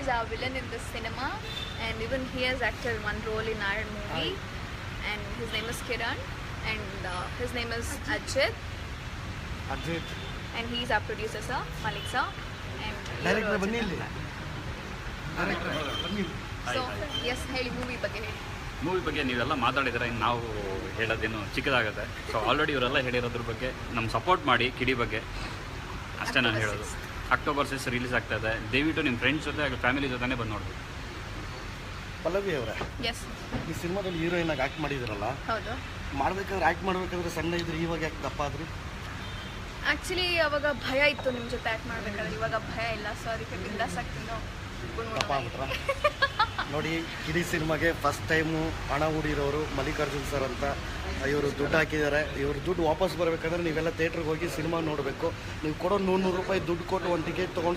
is our villain in this cinema, and even he has acted one role in our movie. And his name is Kiran, and his name is Ajit, and he's our producer, sir, Malik sir, and director ಬನ್ನಿ ಇಲ್ಲಿ. Director ಬನ್ನಿ. so yes, ಹೇಳಿ movie ಬಗ್ಗೆ ಹೇಳಿ. Movie ಬಗ್ಗೆ ನೀವೆಲ್ಲ ಮಾತಾಡಿದ್ರೆ ಇನ್ನು ನಾವು ಹೇಳೋದೇನು ಚಿಕ್ಕದಾಗುತ್ತೆ. ಸೊ ಆಲ್ರೆಡಿ ಇವರೆಲ್ಲ ಹೇಳಿರೋದ್ರ ಬಗ್ಗೆ ನಮ್ಮ ಸಪೋರ್ಟ್ ಮಾಡಿ ಕಿಡಿ ಬಗ್ಗೆ ಅಷ್ಟೇ ನಾನು ಹೇಳೋದು. ಅಕ್ಟೋಬರ್ 6 ರಿಲೀಸ್ ಆಗ್ತಾ ಇದೆ. ದಯವಿಟ್ಟು ನಿಮ್ಮ ಫ್ರೆಂಡ್ಸ್ ಜೊತೆ ಹಾಗೆ ಫ್ಯಾಮಿಲಿ ಜೊತೆನೇ ಬಂದು ನೋಡ್ಬೇಕು. ಪಲ್ಲವಿ ಅವರೇ, ಎಸ್, ಈ ಸಿನಿಮಾದಲ್ಲಿ ಹೀರೋಯಿನ್ ಆಗಿ ಆ್ಯಕ್ಟ್ ಮಾಡಿದಿರಲ್ಲ, ಹೌದು. ಮಾಡ್ಬೇಕಾದ್ರೆ ಆ್ಯಕ್ಟ್ ಮಾಡ್ಬೇಕಾದ್ರೆ ಸಣ್ಣ ಇದ್ರೆ ಇವಾಗ ಯಾಕೆ ದಪ್ಪ ಆದ್ರಿ? ಆ್ಯಕ್ಚುಲಿ ಅವಾಗ ಭಯ ಇತ್ತು ನಿಮ್ಮ ಜೊತೆ ಆ್ಯಕ್ಟ್ ಮಾಡಬೇಕಾದ್ರೆ, ಇವಾಗ ಭಯ ಇಲ್ಲ. ಸೊ ಅದಕ್ಕೆ ಬಿಂದಾಸ್ ಆಗ್ತೀನಿ. ದಪ್ಪ ಆಗ್ಬಿಟ್ರ? ನೋಡಿ, ಕಿಡಿ ಸಿನಿಮಾಗೆ ಫಸ್ಟ್ ಟೈಮು ಹಣ ಹೂಡಿರೋರು ಮಲ್ಲಿಕಾರ್ಜುನ್ ಸರ್ ಅಂತ. ಇವರು ದುಡ್ಡು ಹಾಕಿದ್ದಾರೆ. ಇವ್ರ ದುಡ್ಡು ವಾಪಸ್ ಬರಬೇಕಂದ್ರೆ ನೀವೆಲ್ಲ ಥಿಯೇಟ್ರಿಗೆ ಹೋಗಿ ಸಿನಿಮಾ ನೋಡಬೇಕು. ನೀವು ಕೊಡೋ 100 ರೂಪಾಯಿ ದುಡ್ಡು ಕೊಟ್ಟು ಒಂದು ಟಿಕೆಟ್ ತೊಗೊಂಡು